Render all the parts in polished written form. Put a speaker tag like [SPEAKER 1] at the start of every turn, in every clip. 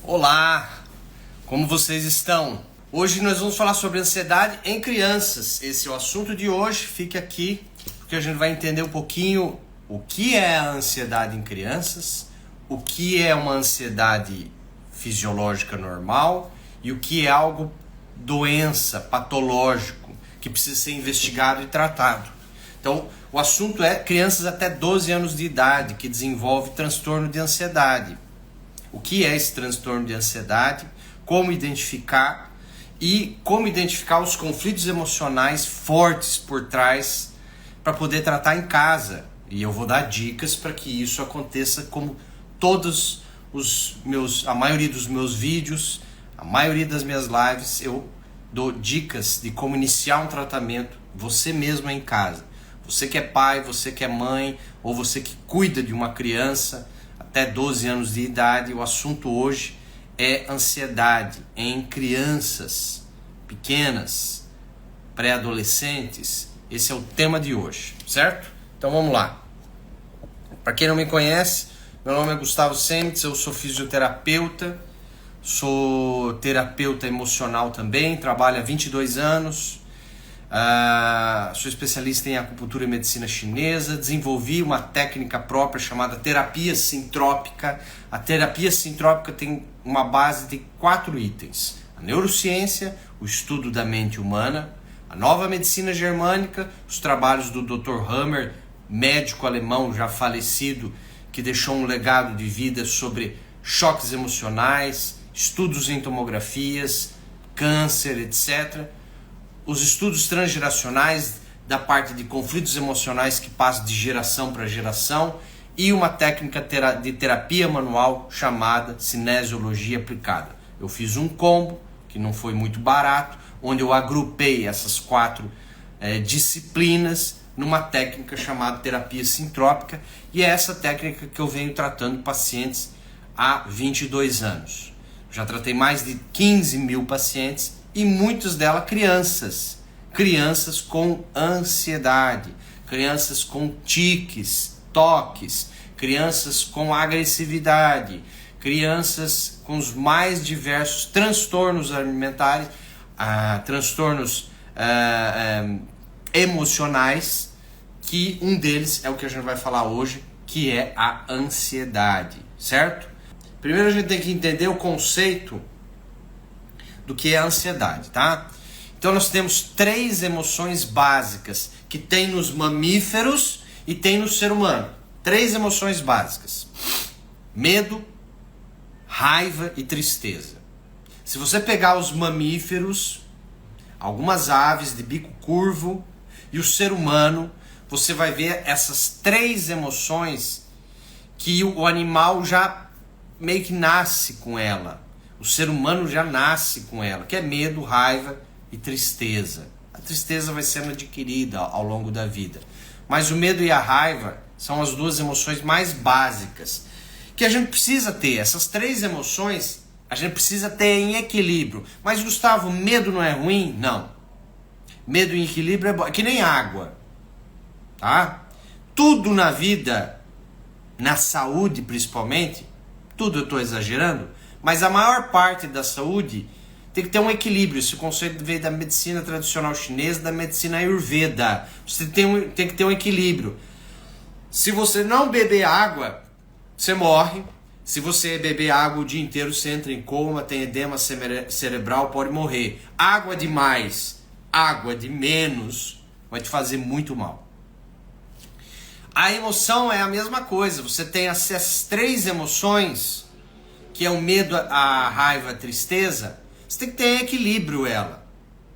[SPEAKER 1] Olá, como vocês estão? Hoje nós vamos falar sobre ansiedade em crianças. Esse é o assunto de hoje. Fique aqui porque a gente vai entender um pouquinho o que é a ansiedade em crianças, o que é uma ansiedade fisiológica normal e o que é algo doença, patológico, que precisa ser investigado e tratado. Então, o assunto é crianças até 12 anos de idade que desenvolvem transtorno de ansiedade. O que é esse transtorno de ansiedade, como identificar e como identificar os conflitos emocionais fortes por trás para poder tratar em casa. E eu vou dar dicas para que isso aconteça, como a maioria dos meus vídeos, a maioria das minhas lives, eu dou dicas de como iniciar um tratamento você mesmo em casa. Você que é pai, você que é mãe, ou você que cuida de uma criança até 12 anos de idade, o assunto hoje é ansiedade em crianças pequenas, pré-adolescentes. Esse é o tema de hoje, certo? Então vamos lá. Para quem não me conhece, meu nome é Gustavo Semtes, eu sou fisioterapeuta, sou terapeuta emocional também, trabalho há 22 anos, sou especialista em acupuntura e medicina chinesa, desenvolvi uma técnica própria chamada terapia sintrópica. A terapia sintrópica tem uma base de 4 itens: a neurociência, o estudo da mente humana, a nova medicina germânica, os trabalhos do Dr. Hammer, médico alemão já falecido, que deixou um legado de vida sobre choques emocionais, estudos em tomografias, câncer, etc. Os estudos transgeracionais da parte de conflitos emocionais que passam de geração para geração e uma técnica de terapia manual chamada cinesiologia aplicada. Eu fiz um combo que não foi muito barato, onde eu agrupei essas 4 disciplinas numa técnica chamada terapia sintrópica, e é essa técnica que eu venho tratando pacientes há 22 anos. Já tratei mais de 15 mil pacientes e muitas delas crianças com ansiedade, crianças com tiques, toques, crianças com agressividade, crianças com os mais diversos transtornos alimentares, transtornos emocionais, que um deles é o que a gente vai falar hoje, que é a ansiedade, certo? Primeiro a gente tem que entender o conceito do que é a ansiedade, tá? Então nós temos 3 emoções básicas que tem nos mamíferos e tem no ser humano. 3 emoções básicas: medo, raiva e tristeza. Se você pegar os mamíferos, algumas aves de bico curvo e o ser humano, você vai ver essas 3 emoções que o animal já meio que nasce com ela. O ser humano já nasce com ela, que é medo, raiva e tristeza. A tristeza vai sendo adquirida ao longo da vida. Mas o medo e a raiva são as 2 emoções mais básicas que a gente precisa ter. Essas 3 emoções a gente precisa ter em equilíbrio. Mas, Gustavo, medo não é ruim? Não. Medo em equilíbrio é bom. É que nem água. Tá? Tudo na vida, na saúde principalmente, tudo eu estou exagerando, mas a maior parte da saúde tem que ter um equilíbrio. Esse conceito veio da medicina tradicional chinesa, da medicina ayurveda. Você tem que ter um equilíbrio. Se você não beber água, você morre. Se você beber água o dia inteiro, você entra em coma, tem edema cerebral, pode morrer. Água demais, água de menos, vai te fazer muito mal. A emoção é a mesma coisa. Você tem essas 3 emoções, que é o medo, a raiva, a tristeza. Você tem que ter em equilíbrio ela.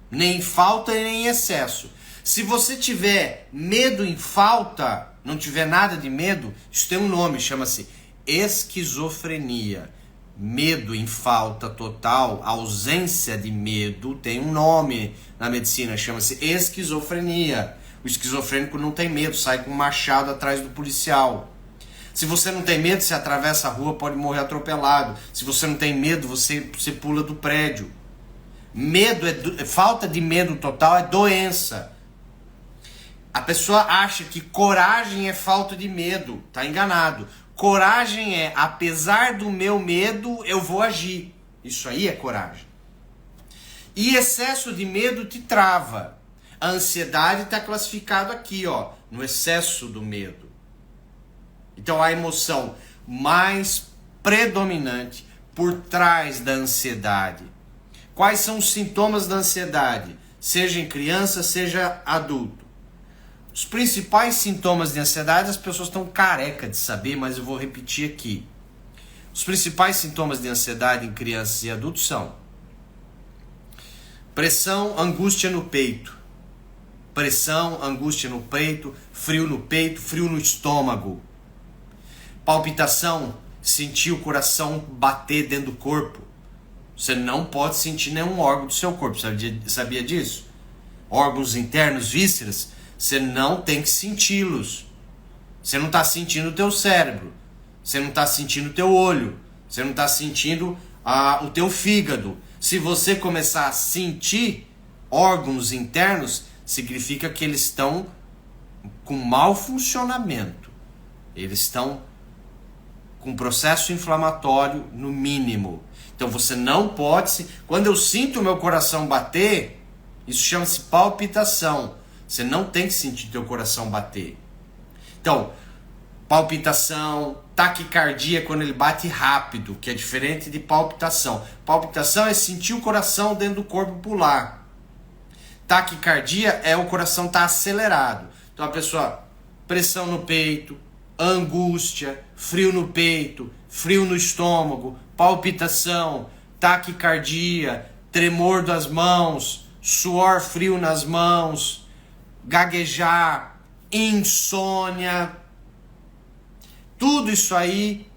[SPEAKER 1] Nem em falta e nem em excesso. Se você tiver medo em falta, não tiver nada de medo, isso tem um nome, chama-se esquizofrenia. Medo em falta total, ausência de medo, tem um nome na medicina, chama-se esquizofrenia. O esquizofrênico não tem medo, sai com um machado atrás do policial. Se você não tem medo, você atravessa a rua, pode morrer atropelado. Se você não tem medo, você pula do prédio. Medo falta de medo total é doença. A pessoa acha que coragem é falta de medo, tá enganado. Coragem é, apesar do meu medo, eu vou agir. Isso aí é coragem. E excesso de medo te trava. A ansiedade está classificado aqui, ó, no excesso do medo. Então a emoção mais predominante por trás da ansiedade. Quais são os sintomas da ansiedade? Seja em criança, seja adulto. Os principais sintomas de ansiedade, as pessoas estão careca de saber, mas eu vou repetir aqui. Os principais sintomas de ansiedade em crianças e adultos são pressão, angústia no peito. Pressão, angústia no peito, frio no estômago. Palpitação, sentir o coração bater dentro do corpo. Você não pode sentir nenhum órgão do seu corpo, sabia disso? Órgãos internos, vísceras, você não tem que senti-los. Você não está sentindo o teu cérebro, você não está sentindo o teu olho, você não está sentindo o teu fígado. Se você começar a sentir órgãos internos, significa que eles estão com mau funcionamento. Eles estão com processo inflamatório no mínimo. Então você não pode... Quando eu sinto o meu coração bater, isso chama-se palpitação. Você não tem que sentir teu coração bater. Então, palpitação, taquicardia quando ele bate rápido, que é diferente de palpitação. Palpitação é sentir o coração dentro do corpo pular. Taquicardia é o coração estar acelerado. Então a pessoa, pressão no peito, angústia, frio no peito, frio no estômago, palpitação, taquicardia, tremor das mãos, suor frio nas mãos, gaguejar, insônia, tudo isso aí,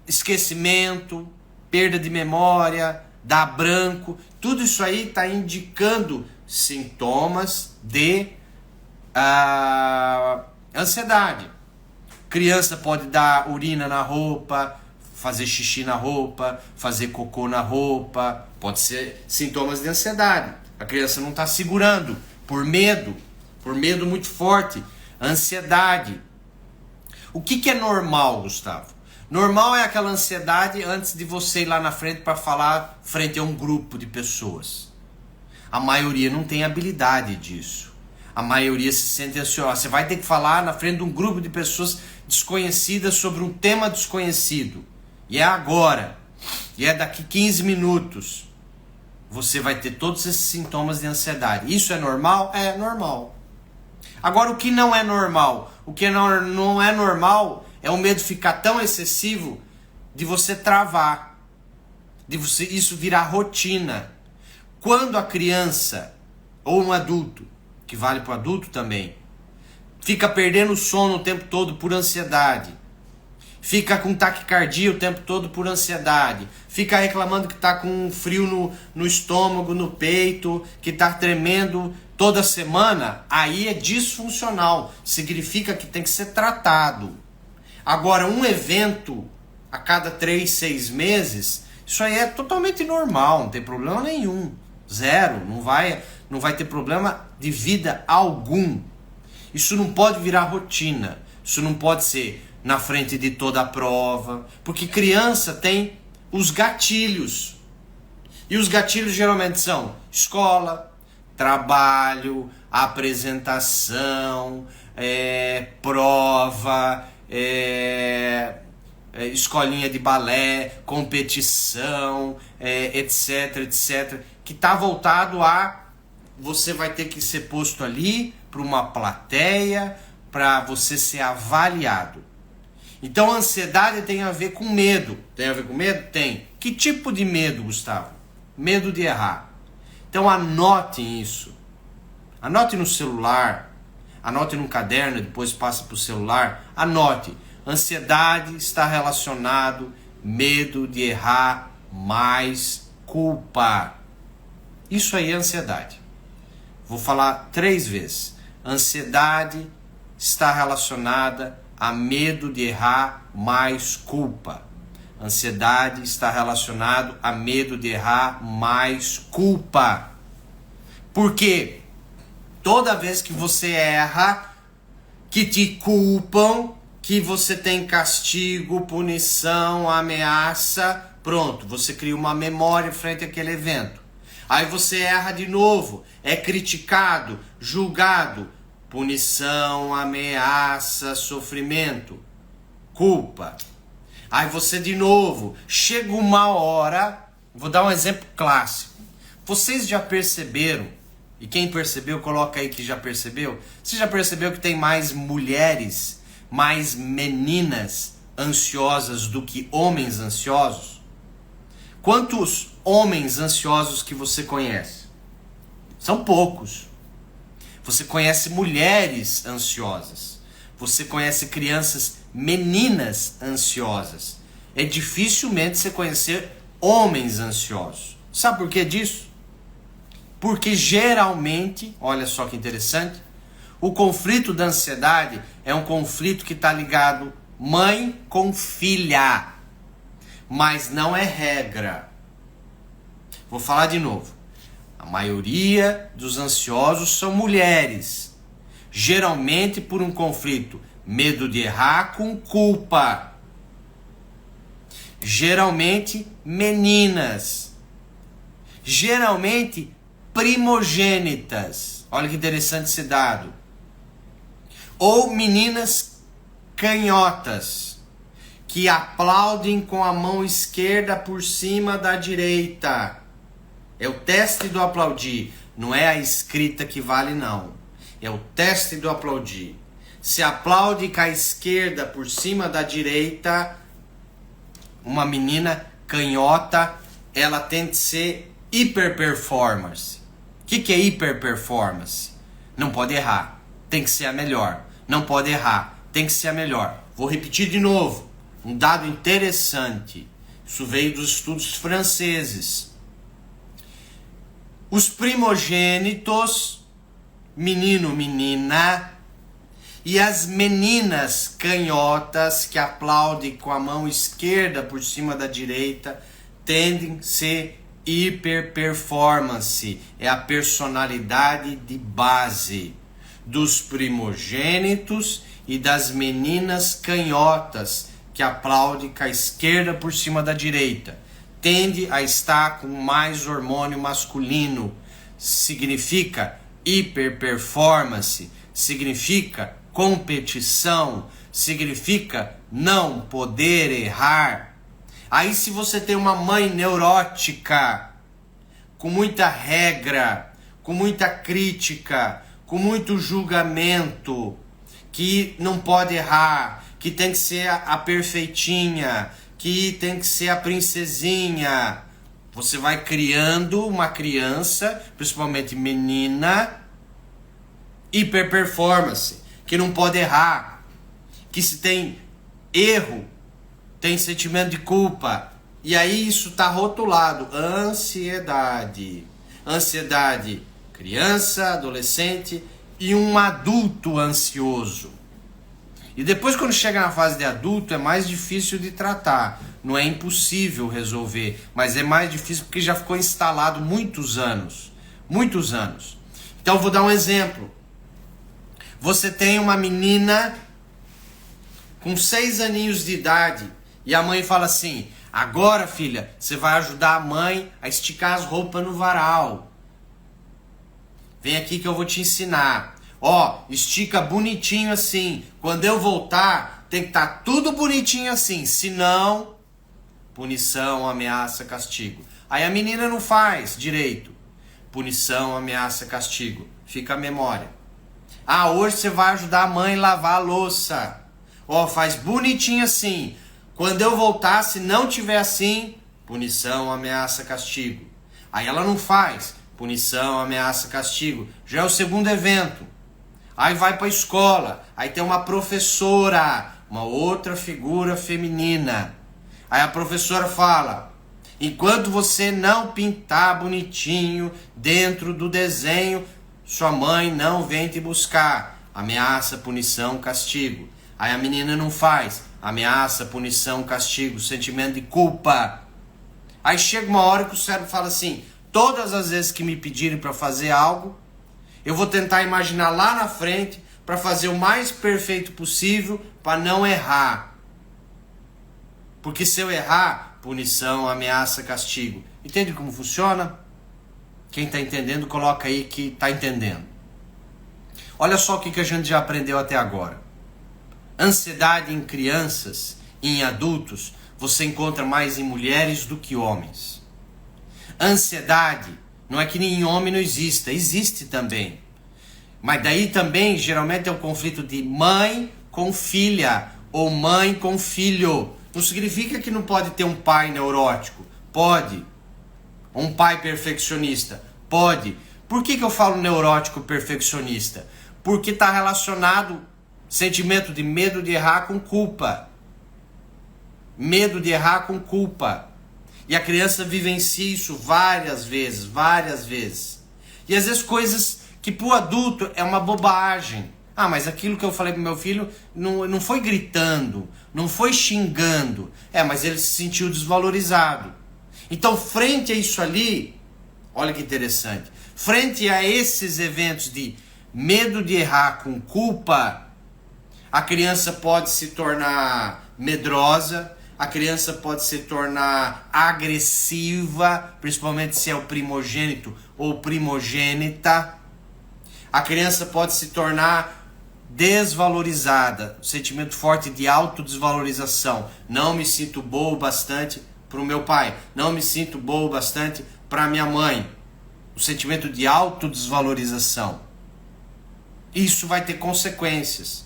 [SPEAKER 1] esquecimento, perda de memória, dar branco, tudo isso aí está indicando sintomas de ansiedade. Criança pode dar urina na roupa, fazer xixi na roupa, fazer cocô na roupa, pode ser sintomas de ansiedade. A criança não está segurando, por medo muito forte, ansiedade. O que é normal, Gustavo? Normal é aquela ansiedade antes de você ir lá na frente para falar frente a um grupo de pessoas. A maioria não tem habilidade disso. A maioria se sente ansiosa. Você vai ter que falar na frente de um grupo de pessoas desconhecidas sobre um tema desconhecido. E é agora. E é daqui 15 minutos. Você vai ter todos esses sintomas de ansiedade. Isso é normal? É normal. Agora, o que não é normal? O que não é normal é o medo ficar tão excessivo de você travar. De você isso virar rotina. Quando a criança ou um adulto, que vale para o adulto também, fica perdendo o sono o tempo todo por ansiedade, fica com taquicardia o tempo todo por ansiedade, fica reclamando que está com frio no estômago, no peito, que está tremendo toda semana, aí é disfuncional, significa que tem que ser tratado. Agora, um evento a cada 3, 6 meses, isso aí é totalmente normal, não tem problema nenhum, zero, não vai ter problema de vida algum. Isso não pode virar rotina, isso não pode ser na frente de toda a prova, porque criança tem os gatilhos. E os gatilhos geralmente são escola, trabalho, apresentação, prova, escolinha de balé, competição, etc, etc, que está voltado a você vai ter que ser posto ali para uma plateia, para você ser avaliado. Então a ansiedade tem a ver com medo. Tem a ver com medo? Tem. Que tipo de medo, Gustavo? Medo de errar. Então anotem isso. Anote no celular, anote num caderno, depois passa para o celular. Anote. Ansiedade está relacionado medo de errar mais culpa. Isso aí é ansiedade. Vou falar 3 vezes. Ansiedade está relacionada a medo de errar mais culpa. Ansiedade está relacionado a medo de errar mais culpa. Porque toda vez que você erra, que te culpam, que você tem castigo, punição, ameaça, pronto, você cria uma memória frente àquele evento. Aí você erra de novo, é criticado, julgado, punição, ameaça, sofrimento, culpa. Aí você de novo, chega uma hora, vou dar um exemplo clássico. Vocês já perceberam, e quem percebeu, coloca aí que já percebeu, você já percebeu que tem mais mulheres, mais meninas ansiosas do que homens ansiosos? Quantos homens ansiosos que você conhece? São poucos. Você conhece mulheres ansiosas. Você conhece crianças, meninas ansiosas. É dificilmente você conhecer homens ansiosos. Sabe por que disso? Porque geralmente, olha só que interessante, o conflito da ansiedade é um conflito que está ligado mãe com filha. Mas não é regra. Vou falar de novo. A maioria dos ansiosos são mulheres. Geralmente por um conflito medo de errar com culpa. Geralmente meninas. Geralmente primogênitas. Olha que interessante esse dado. Ou meninas canhotas, que aplaudem com a mão esquerda por cima da direita. É o teste do aplaudir. Não é a escrita que vale, não. É o teste do aplaudir. Se aplaude com a esquerda por cima da direita, uma menina canhota, ela tem que ser hiperperformance. O que é hiperperformance? Não pode errar. Tem que ser a melhor. Não pode errar. Tem que ser a melhor. Vou repetir de novo. Um dado interessante. Isso veio dos estudos franceses. Os primogênitos, menino, menina, e as meninas canhotas que aplaudem com a mão esquerda por cima da direita, tendem a ser hiperperformance. É a personalidade de base dos primogênitos e das meninas canhotas que aplaudem com a esquerda por cima da direita. Tende a estar com mais hormônio masculino. Significa hiperperformance, significa competição, significa não poder errar. Aí se você tem uma mãe neurótica, com muita regra, com muita crítica, com muito julgamento, que não pode errar, que tem que ser a perfeitinha, que tem que ser a princesinha. Você vai criando uma criança, principalmente menina, hiperperformance, que não pode errar, que se tem erro, tem sentimento de culpa. E aí isso está rotulado, ansiedade. Ansiedade, criança, adolescente e um adulto ansioso. E depois, quando chega na fase de adulto, é mais difícil de tratar. Não é impossível resolver, mas é mais difícil porque já ficou instalado muitos anos. Muitos anos. Então, vou dar um exemplo. Você tem uma menina com 6 aninhos de idade e a mãe fala assim: agora, filha, você vai ajudar a mãe a esticar as roupas no varal. Vem aqui que eu vou te ensinar. Ó, estica bonitinho assim. Quando eu voltar, tem que estar tudo bonitinho assim. Senão, punição, ameaça, castigo. Aí a menina não faz direito. Punição, ameaça, castigo. Fica a memória. Ah, hoje você vai ajudar a mãe a lavar a louça. Ó, faz bonitinho assim. Quando eu voltar, se não tiver assim, punição, ameaça, castigo. Aí ela não faz. Punição, ameaça, castigo. Já é o segundo evento. Aí vai para a escola, aí tem uma professora, uma outra figura feminina. Aí a professora fala: enquanto você não pintar bonitinho dentro do desenho, sua mãe não vem te buscar. Ameaça, punição, castigo. Aí a menina não faz. Ameaça, punição, castigo, sentimento de culpa. Aí chega uma hora que o cérebro fala assim: todas as vezes que me pedirem para fazer algo, eu vou tentar imaginar lá na frente para fazer o mais perfeito possível para não errar. Porque se eu errar, punição, ameaça, castigo. Entende como funciona? Quem está entendendo, coloca aí que está entendendo. Olha só o que a gente já aprendeu até agora. Ansiedade em crianças e em adultos, você encontra mais em mulheres do que homens. Ansiedade, não é que em homem não exista, existe também. Mas daí também, geralmente, é um conflito de mãe com filha, ou mãe com filho. Não significa que não pode ter um pai neurótico. Pode. Um pai perfeccionista. Pode. Por que eu falo neurótico perfeccionista? Porque está relacionado sentimento de medo de errar com culpa. Medo de errar com culpa. E a criança vivencia isso várias vezes. E às vezes coisas que para o adulto é uma bobagem. Ah, mas aquilo que eu falei pro meu filho não foi gritando, não foi xingando. Mas ele se sentiu desvalorizado. Então, frente a isso ali, olha que interessante. Frente a esses eventos de medo de errar com culpa, a criança pode se tornar medrosa, a criança pode se tornar agressiva, principalmente se é o primogênito ou primogênita. A criança pode se tornar desvalorizada, um sentimento forte de autodesvalorização. Não me sinto boa o bastante para o meu pai, não me sinto boa o bastante para minha mãe. O sentimento de autodesvalorização. Isso vai ter consequências.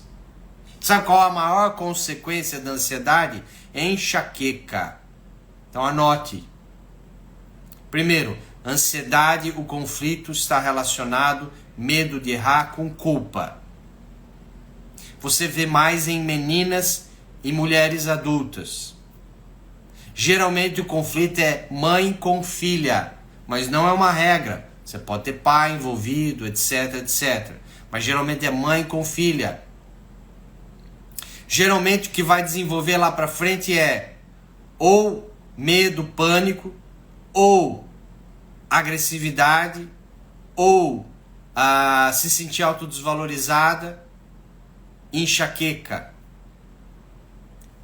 [SPEAKER 1] Sabe qual a maior consequência da ansiedade? É enxaqueca. Então anote. Primeiro, ansiedade, o conflito está relacionado medo de errar com culpa. Você vê mais em meninas e mulheres adultas. Geralmente o conflito é mãe com filha, mas não é uma regra. Você pode ter pai envolvido, etc, etc. Mas geralmente é mãe com filha. Geralmente o que vai desenvolver lá para frente é ou medo, pânico, ou agressividade, ou se sentir autodesvalorizada, enxaqueca,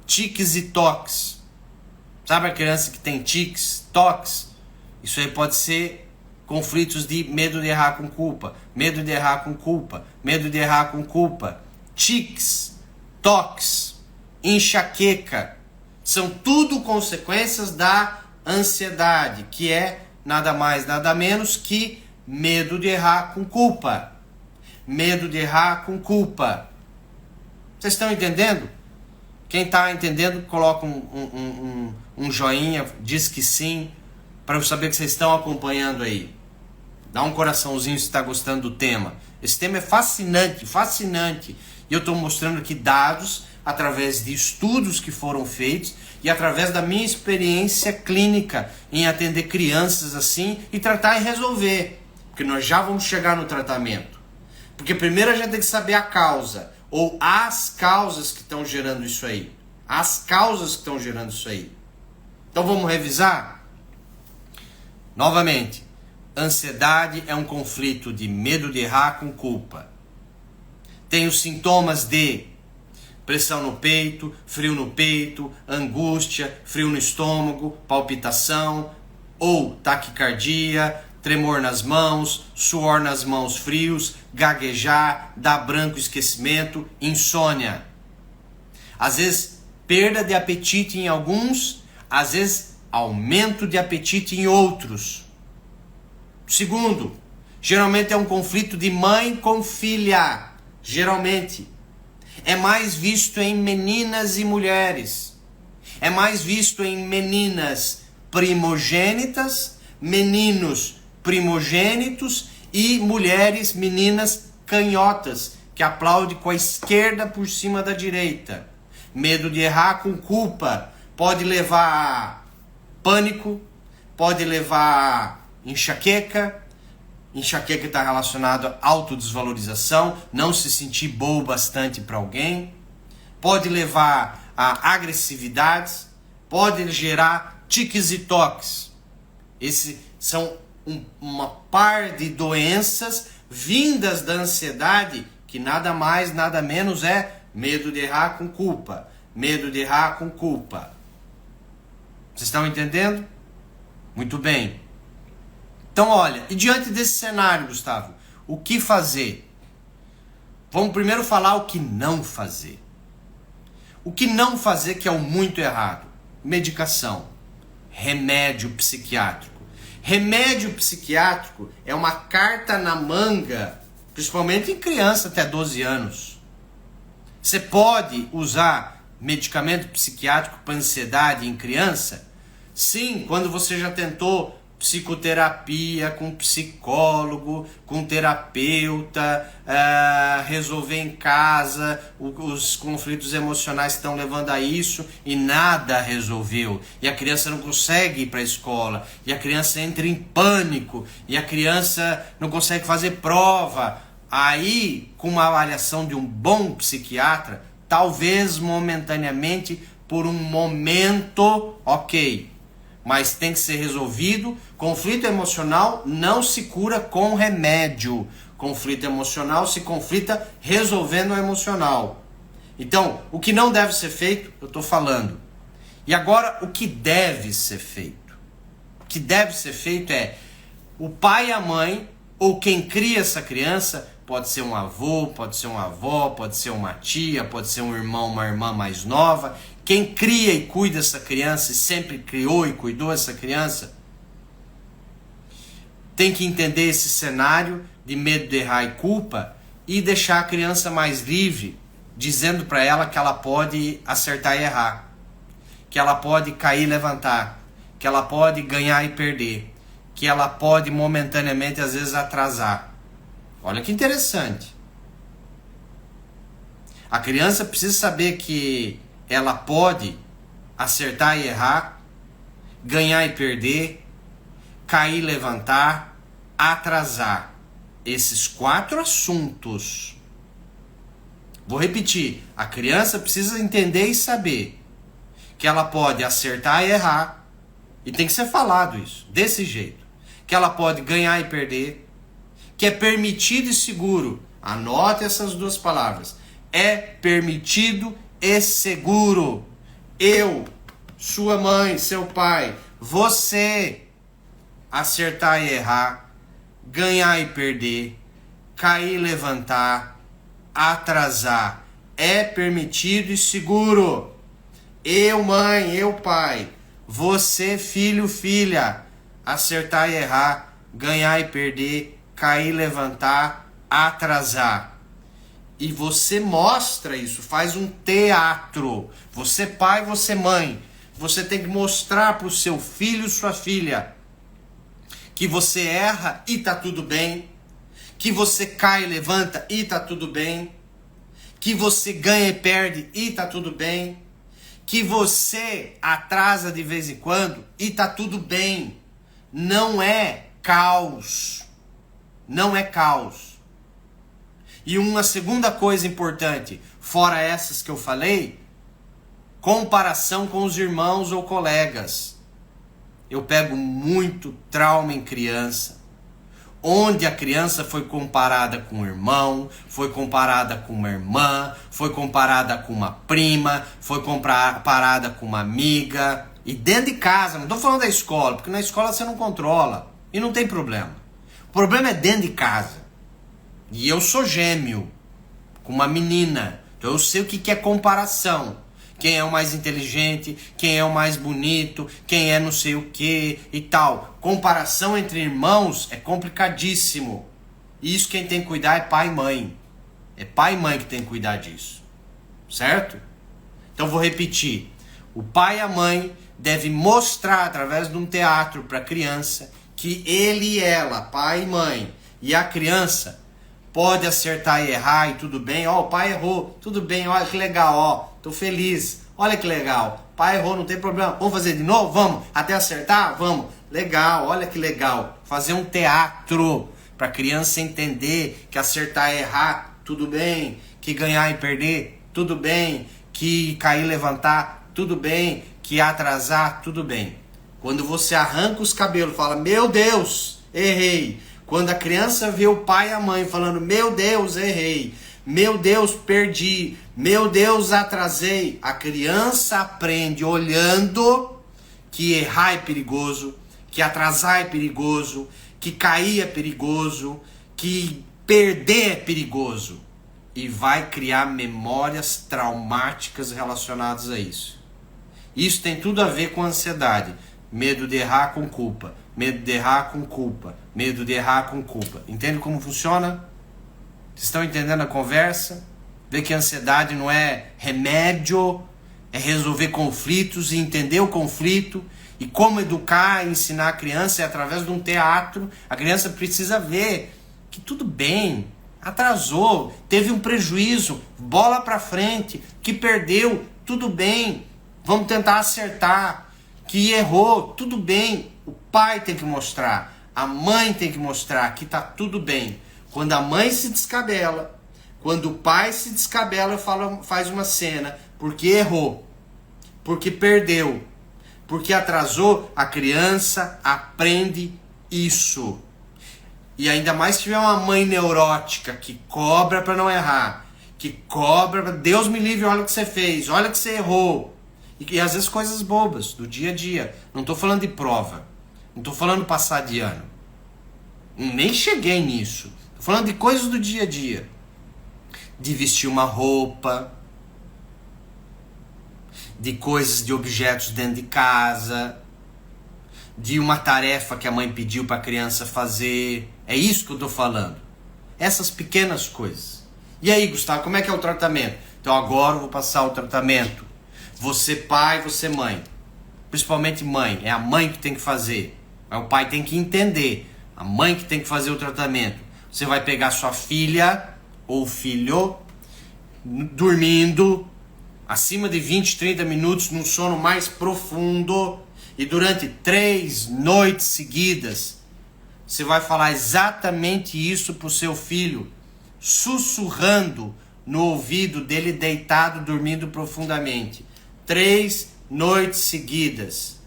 [SPEAKER 1] tiques e toques. Sabe a criança que tem tiques, toques? Isso aí pode ser conflitos de medo de errar com culpa, medo de errar com culpa, medo de errar com culpa. Tiques, toques, enxaqueca, são tudo consequências da ansiedade, que é nada mais, nada menos que medo de errar com culpa. Medo de errar com culpa. Vocês estão entendendo? Quem está entendendo, coloca um joinha, diz que sim, para eu saber que vocês estão acompanhando aí. Dá um coraçãozinho se está gostando do tema. Esse tema é fascinante, fascinante. E eu estou mostrando aqui dados através de estudos que foram feitos e através da minha experiência clínica em atender crianças assim e tratar e resolver. Porque nós já vamos chegar no tratamento. Porque primeiro a gente tem que saber a causa, ou as causas que estão gerando isso aí. As causas que estão gerando isso aí. Então vamos revisar? Novamente, ansiedade é um conflito de medo de errar com culpa. Tem os sintomas de pressão no peito, angústia, frio no estômago, palpitação, ou taquicardia, tremor nas mãos, suor nas mãos frios, gaguejar, dar branco, esquecimento, insônia. Às vezes, perda de apetite em alguns, às vezes, aumento de apetite em outros. Segundo, geralmente é um conflito de mãe com filha. Geralmente. É mais visto em meninas e mulheres. É mais visto em meninas primogênitas, meninos primogênitos e mulheres, meninas canhotas, que aplaudem com a esquerda por cima da direita. Medo de errar com culpa pode levar a pânico, pode levar a enxaqueca. Enxaqueca está relacionado à autodesvalorização, não se sentir bom bastante para alguém. Pode levar a agressividades, pode gerar tiques e toques. Esses são uma par de doenças vindas da ansiedade que nada mais, nada menos é medo de errar com culpa. Medo de errar com culpa. Vocês estão entendendo? Muito bem. Então, olha, e diante desse cenário, Gustavo, o que fazer? Vamos primeiro falar o que não fazer. O que não fazer que é o muito errado? Medicação. Remédio psiquiátrico. Remédio psiquiátrico é uma carta na manga, principalmente em criança até 12 anos. Você pode usar medicamento psiquiátrico para ansiedade em criança? Sim, quando você já tentou psicoterapia com psicólogo, com terapeuta, resolver em casa, os conflitos emocionais estão levando a isso e nada resolveu. E a criança não consegue ir para a escola, e a criança entra em pânico, e a criança não consegue fazer prova. Aí, com uma avaliação de um bom psiquiatra, talvez momentaneamente, por um momento, ok, mas tem que ser resolvido. Conflito emocional não se cura com remédio. Conflito emocional se conflita resolvendo o emocional. Então, o que não deve ser feito, eu estou falando. E agora, o que deve ser feito? O que deve ser feito é o pai e a mãe, ou quem cria essa criança, pode ser um avô, pode ser uma avó, pode ser uma tia, pode ser um irmão, uma irmã mais nova. Quem cria e cuida dessa criança, e sempre criou e cuidou dessa criança, tem que entender esse cenário de medo de errar e culpa e deixar a criança mais livre, dizendo para ela que ela pode acertar e errar, que ela pode cair e levantar, que ela pode ganhar e perder, que ela pode momentaneamente às vezes atrasar. Olha que interessante. A criança precisa saber que ela pode acertar e errar, ganhar e perder, cair e levantar, atrasar. Esses 4 assuntos. Vou repetir. A criança precisa entender e saber que ela pode acertar e errar. E tem que ser falado isso, desse jeito. Que ela pode ganhar e perder. Que é permitido e seguro. Anote essas 2 palavras. É permitido e seguro. Eu, sua mãe, seu pai, você acertar e errar, ganhar e perder, cair e levantar, atrasar. É permitido e seguro. Eu, mãe, eu, pai, você, filho, filha, acertar e errar, ganhar e perder, cair e levantar, atrasar. E você mostra isso, faz um teatro. Você pai, você mãe. Você tem que mostrar para o seu filho, sua filha, que você erra e tá tudo bem. Que você cai e levanta e tá tudo bem. Que você ganha e perde e tá tudo bem. Que você atrasa de vez em quando e tá tudo bem. Não é caos. Não é caos. E uma segunda coisa importante, fora essas que eu falei, comparação com os irmãos ou colegas. Eu pego muito trauma em criança, onde a criança foi comparada com um irmão, foi comparada com uma irmã, foi comparada com uma prima, foi comparada com uma amiga. E dentro de casa, não estou falando da escola, porque na escola você não controla e não tem problema. O problema é dentro de casa. E eu sou gêmeo, com uma menina, então eu sei o que é comparação. Quem é o mais inteligente, quem é o mais bonito, quem é não sei o que e tal. Comparação entre irmãos é complicadíssimo. Isso quem tem que cuidar é pai e mãe. É pai e mãe que tem que cuidar disso. Certo? Então vou repetir. O pai e a mãe devem mostrar através de um teatro para a criança que ele e ela, pai e mãe, e a criança pode acertar e errar e tudo bem. Ó, o pai errou, tudo bem, olha que legal, ó, tô feliz, olha que legal. Pai errou, não tem problema, vamos fazer de novo? Vamos, até acertar? Vamos. Legal, olha que legal. Fazer um teatro para a criança entender que acertar e errar, tudo bem. Que ganhar e perder, tudo bem. Que cair e levantar, tudo bem. Que atrasar, tudo bem. Quando você arranca os cabelos, fala, meu Deus, errei. Quando a criança vê o pai e a mãe falando, meu Deus, errei. Meu Deus, perdi. Meu Deus, atrasei. A criança aprende olhando que errar é perigoso, que atrasar é perigoso, que cair é perigoso, que perder é perigoso. E vai criar memórias traumáticas relacionadas a isso. Isso tem tudo a ver com ansiedade. Medo de errar com culpa. Medo de errar com culpa. Medo de errar com culpa. Entende como funciona? Vocês estão entendendo a conversa? Vê que a ansiedade não é remédio, é resolver conflitos e entender o conflito. E como educar e ensinar a criança é através de um teatro. A criança precisa ver que tudo bem, atrasou, teve um prejuízo, bola pra frente, que perdeu, tudo bem, vamos tentar acertar, que errou, tudo bem. O pai tem que mostrar, a mãe tem que mostrar que tá tudo bem. Quando a mãe se descabela, quando o pai se descabela, faz uma cena, porque errou, porque perdeu, porque atrasou, a criança aprende isso. E ainda mais se tiver uma mãe neurótica que cobra para não errar, que cobra para Deus me livre, olha o que você fez, olha o que você errou. E às vezes coisas bobas, do dia a dia. Não estou falando de prova, não estou falando passar de ano. Nem cheguei nisso. Estou falando de coisas do dia a dia. De vestir uma roupa, de coisas, de objetos dentro de casa, de uma tarefa que a mãe pediu para a criança fazer. É isso que eu estou falando. Essas pequenas coisas. E aí, Gustavo, como é que é o tratamento? Então agora eu vou passar o tratamento. Você pai, você mãe. Principalmente mãe. É a mãe que tem que fazer. Mas o pai tem que entender. A mãe que tem que fazer o tratamento. Você vai pegar sua filha ou filho dormindo acima de 20, 30 minutos num sono mais profundo. E durante 3 noites seguidas, você vai falar exatamente isso para o seu filho, sussurrando no ouvido dele, deitado, dormindo profundamente. 3 noites seguidas.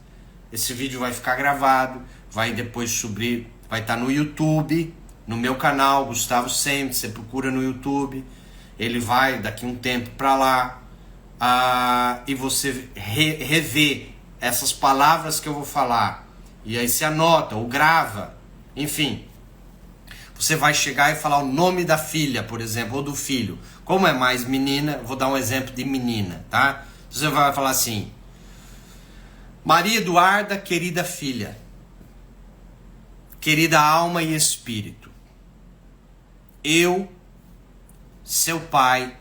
[SPEAKER 1] Esse vídeo vai ficar gravado, vai depois subir, vai estar no YouTube, no meu canal, Gustavo Cement, você procura no YouTube. Ele vai daqui um tempo para lá, e você revê essas palavras que eu vou falar, e aí você anota ou grava, enfim. Você vai chegar e falar o nome da filha, por exemplo, ou do filho. Como é mais menina, vou dar um exemplo de menina, tá? Você vai falar assim: Maria Eduarda, querida filha, querida alma e espírito, eu, seu pai,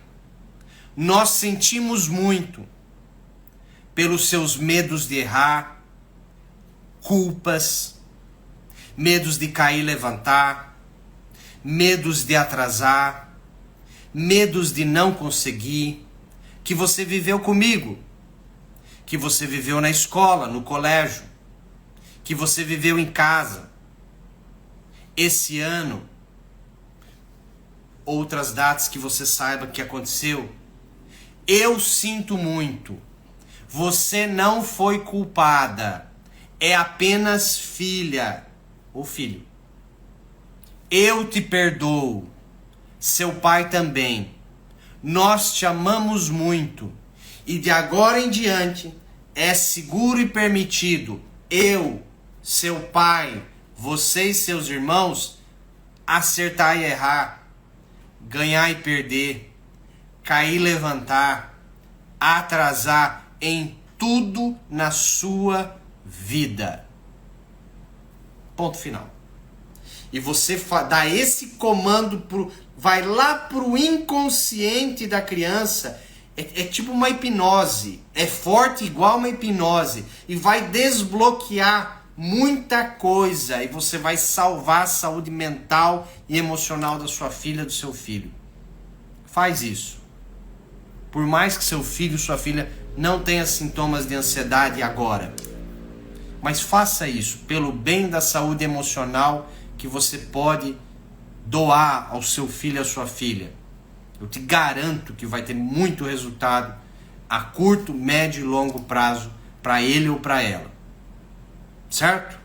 [SPEAKER 1] nós sentimos muito pelos seus medos de errar, culpas, medos de cair e levantar, medos de atrasar, medos de não conseguir, que você viveu comigo, que você viveu na escola, no colégio, que você viveu em casa. Esse ano, outras datas que você saiba que aconteceu, eu sinto muito. Você não foi culpada, é apenas filha ou filho. Eu te perdoo, seu pai também. Nós te amamos muito e de agora em diante é seguro e permitido eu, seu pai, você e seus irmãos acertar e errar, ganhar e perder, cair e levantar, atrasar em tudo na sua vida. Ponto final. E você dá esse comando, vai lá pro inconsciente da criança. É tipo uma hipnose. É forte igual uma hipnose. E vai desbloquear muita coisa. E você vai salvar a saúde mental e emocional da sua filha, do seu filho. Faz isso. Por mais que seu filho, sua filha não tenha sintomas de ansiedade agora. Mas faça isso pelo bem da saúde emocional que você pode doar ao seu filho e à sua filha. Eu te garanto que vai ter muito resultado a curto, médio e longo prazo para ele ou para ela. Certo?